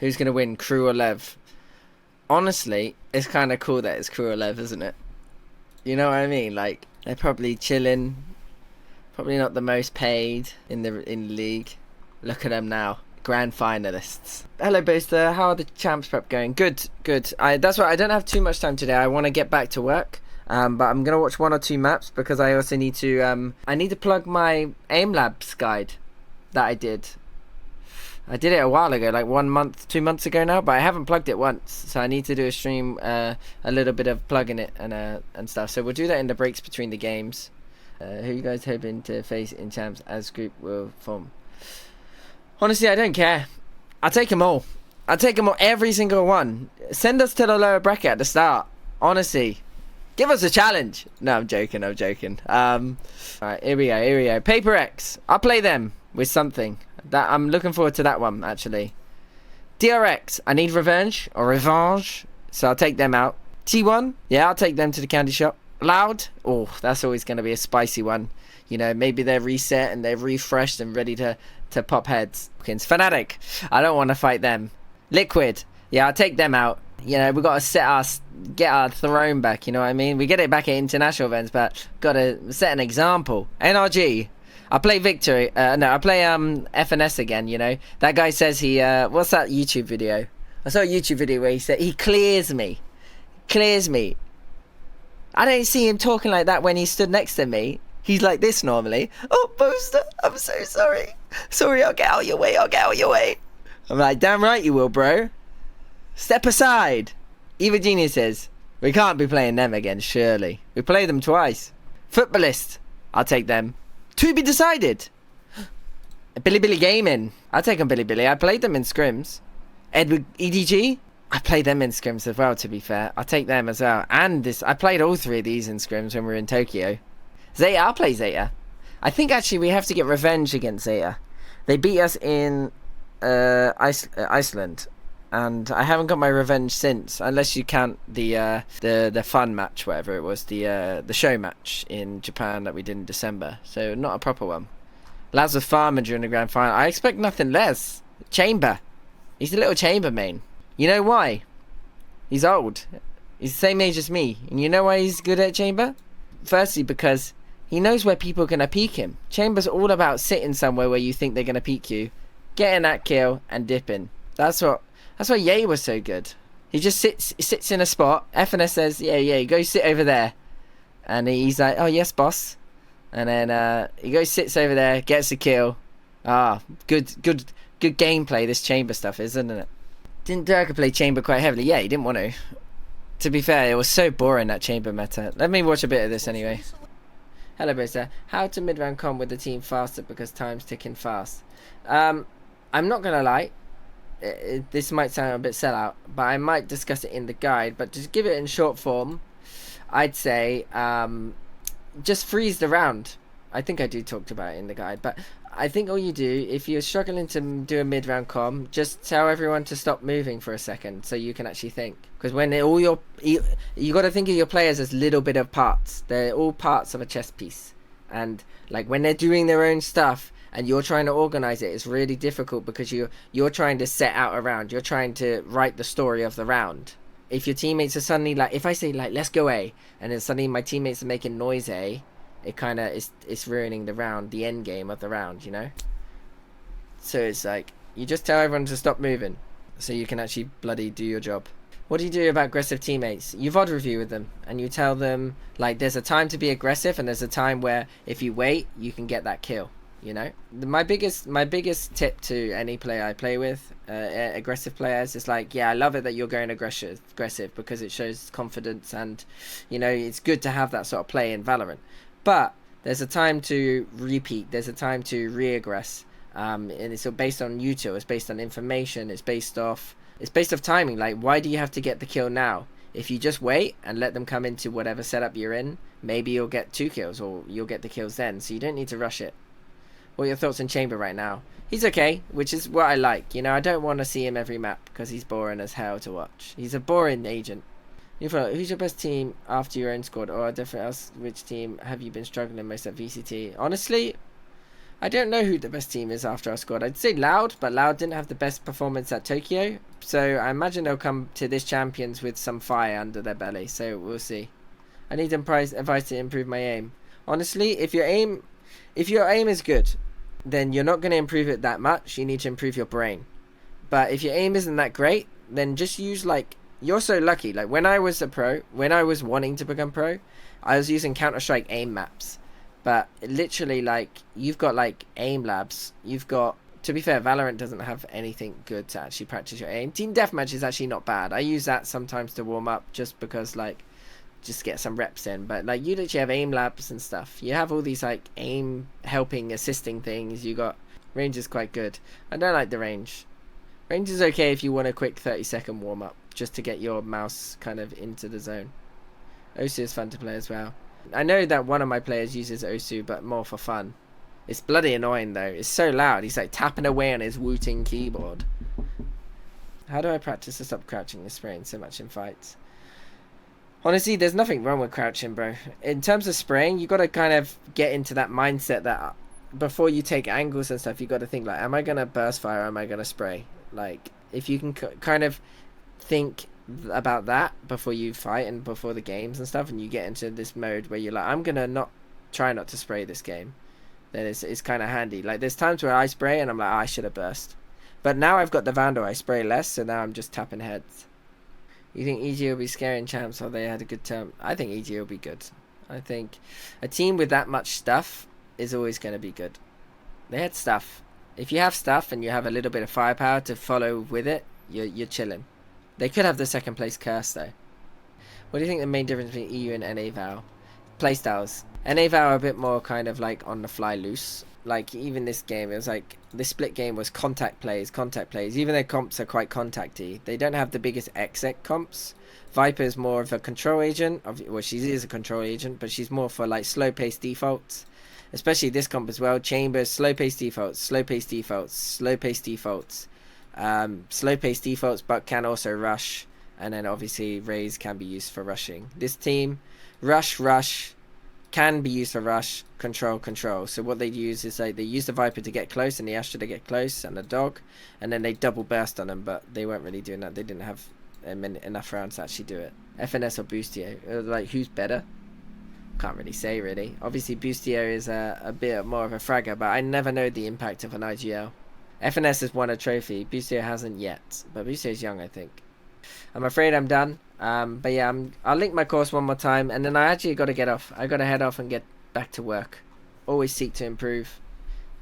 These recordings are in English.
Who's going to win, KRU or LEV? Honestly, it's kind of cool that it's KRU or LEV, isn't it? You know what I mean? Like, they're probably chilling. Probably not the most paid in the league. Look at them now. Grand finalists. Hello, Boaster. How are the champs prep going? Good, good. That's why I don't have too much time today. I want to get back to work. But I'm going to watch 1 or 2 maps because I also need to... I need to plug my AIM Labs guide that I did. I did it a while ago, like 1 month, 2 months ago now, but I haven't plugged it once. So I need to do a stream, a little bit of plugging it and stuff. So we'll do that in the breaks between the games. Who are you guys hoping to face in champs as group will form? Honestly, I don't care. I'll take them all. I'll take them all, every single one. Send us to the lower bracket at the start. Honestly. Give us a challenge. No, I'm joking, I'm joking. Alright, here we go. Paper X. I'll play them with something. I'm looking forward to that one, actually. DRX. I need revenge. So I'll take them out. T1. Yeah, I'll take them to the candy shop. Loud. Oh, that's always going to be a spicy one. You know, maybe they're reset and they're refreshed and ready to pop heads. Fnatic. I don't want to fight them. Liquid. Yeah, I'll take them out. You know, we've got to get our throne back, you know what I mean? We get it back at international events, but got to set an example. NRG. I play Victory. No, I play FNS again, you know. That guy says he, what's that YouTube video? I saw a YouTube video where he said he clears me. Clears me. I don't see him talking like that when he stood next to me. He's like this normally. Oh, Boaster, I'm so sorry. Sorry, I'll get out of your way. I'm like, damn right you will, bro. Step aside. Eva Genius says, we can't be playing them again, surely. We played them twice. Footballist. I'll take them. To be decided. Billy Gaming. I'll take them, Billy. I played them in scrims. Edward EDG. I played them in scrims as well, to be fair. I'll take them as well. And this, I played all 3 of these in scrims when we were in Tokyo. Zeta, I'll play Zeta. I think actually we have to get revenge against Zeta. They beat us in Iceland. And I haven't got my revenge since, unless you count the fun match, whatever it was, the show match in Japan that we did in December. So not a proper one. Lads with Farmer during the grand final. I expect nothing less. Chamber. He's a little chamber main. You know why? He's old. He's the same age as me. And you know why he's good at chamber? Firstly, because he knows where people are going to peek him. Chamber's all about sitting somewhere where you think they're going to peek you, getting that kill and dipping. That's why Ye was so good. He just sits in a spot. FNS says, yeah, go sit over there. And he's like, oh, yes, boss. And then he goes, sits over there, gets a kill. Ah, good gameplay, this chamber stuff is, isn't it? Didn't Durka play chamber quite heavily? Yeah, he didn't want to. To be fair, it was so boring, that chamber meta. Let me watch a bit of this anyway. Hello, Boaster. How to mid-round comp with the team faster because time's ticking fast. I'm not going to lie. This might sound a bit sellout, but I might discuss it in the guide. But just give it in short form, I'd say just freeze the round. I think I do talk about it in the guide, but I think all you do, if you're struggling to do a mid-round com, just tell everyone to stop moving for a second so you can actually think. Because when you got to think of your players as little bit of parts. They're all parts of a chess piece, and like when they're doing their own stuff and you're trying to organize it, it's really difficult because you're trying to set out a round. You're trying to write the story of the round. If your teammates are suddenly like, if I say like let's go A, and then suddenly my teammates are making noise A, it kind of it's ruining the round, the end game of the round, you know. So it's like you just tell everyone to stop moving so you can actually bloody do your job. What do you do about aggressive teammates? You VOD review with them and you tell them like there's a time to be aggressive and there's a time where if you wait you can get that kill, you know. My biggest tip to any player I play with, aggressive players, is like, yeah, I love it that you're going aggressive because it shows confidence and, you know, it's good to have that sort of play in Valorant. But there's a time to repeat. There's a time to re-aggress. And it's based on util. It's based on information. It's based off timing. Like, why do you have to get the kill now? If you just wait and let them come into whatever setup you're in, maybe you'll get 2 kills or you'll get the kills then. So you don't need to rush it. What are your thoughts on Chamber right now? He's okay, which is what I like. You know, I don't want to see him every map because he's boring as hell to watch. He's a boring agent. Who's your best team after your own squad, or different else? Which team have you been struggling most at VCT? Honestly, I don't know who the best team is after our squad. I'd say Loud, but Loud didn't have the best performance at Tokyo. So I imagine they'll come to this Champions with some fire under their belly. So we'll see. I need advice to improve my aim. Honestly, if your aim is good, then you're not going to improve it that much. You need to improve your brain. But if your aim isn't that great, then just use like... You're so lucky. Like when I was a pro, when I was wanting to become pro, I was using Counter-Strike aim maps. But literally, like, you've got like aim labs. You've got... To be fair, Valorant doesn't have anything good to actually practice your aim. Team Deathmatch is actually not bad. I use that sometimes to warm up just because, like, just get some reps in. But, like, you literally have aim labs and stuff. You have all these, like, aim helping, assisting things. You got... Range is quite good. I don't like the range. Range is okay if you want a quick 30-second warm-up, just to get your mouse kind of into the zone. Osu is fun to play as well. I know that one of my players uses Osu, but more for fun. It's bloody annoying though. It's so loud. He's like tapping away on his Wooting keyboard. How do I practice to stop crouching and spraying so much in fights? Honestly, there's nothing wrong with crouching, bro. In terms of spraying, you got to kind of get into that mindset that before you take angles and stuff, you got to think like, am I going to burst fire or am I going to spray? Like, if you can kind of think about that before you fight and before the games and stuff, and you get into this mode where you're like, I'm going to try not to spray this game, then it's kind of handy. Like, there's times where I spray and I'm like, oh, I should have burst. But now I've got the Vandal, I spray less, so now I'm just tapping heads. You think EG will be scary in champs or they had a good term? I think EG will be good. I think a team with that much stuff is always going to be good. They had stuff. If you have stuff and you have a little bit of firepower to follow with it, you're chilling. They could have the second place curse though. What do you think the main difference between EU and NA Val? Playstyles. NA Val are a bit more kind of like on the fly loose. Like even this game, it was like this split game was contact plays. Even their comps are quite contacty. They don't have the biggest exec comps. Viper is more of a control agent. Well, she is a control agent, but she's more for like slow pace defaults. Especially this comp as well. Chambers, slow pace defaults, slow pace defaults, slow pace defaults. Slow pace defaults, but can also rush. And then obviously Raze can be used for rushing. This team, rush, can be used for rush, control. So what they use is like they use the Viper to get close and the Astra to get close and the dog, and then they double burst on them, but they weren't really doing that. They didn't have enough rounds to actually do it. FNS or Boostio, like who's better? Can't really say really. Obviously Boostio is a bit more of a fragger, but I never know the impact of an IGL. FNS has won a trophy, Boostio hasn't yet, but Boostio's young I think. I'm afraid I'm done. But yeah, I'll link my course one more time, and then I actually got to get off. I got to head off and get back to work. Always seek to improve,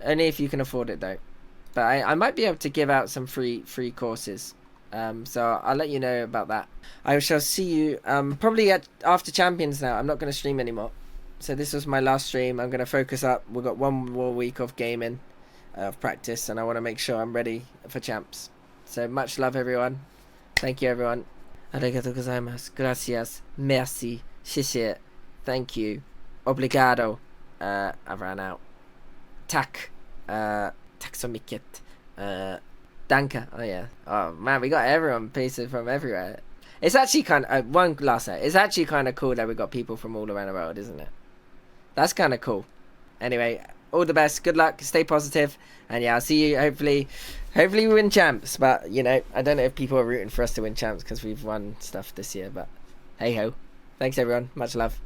only if you can afford it though. But I might be able to give out some free courses. So I'll let you know about that. I shall see you probably after Champions now. I'm not going to stream anymore. So this was my last stream. I'm going to focus up. We've got one more week of gaming, of practice, and I want to make sure I'm ready for champs. So much love everyone. Thank you everyone. Arigatou gozaimasu. Gracias. Merci. 谢谢. Thank you. Obrigado. I ran out. Tack. Tack så mycket. Danke. Oh yeah. Oh man, we got everyone pieces from everywhere. It's actually kind of one last night. It's actually kind of cool that we got people from all around the world, isn't it? That's kind of cool. Anyway, all the best. Good luck. Stay positive. And yeah, I'll see you. Hopefully we win champs. But you know, I don't know if people are rooting for us to win champs because we've won stuff this year. But hey ho. Thanks everyone. Much love.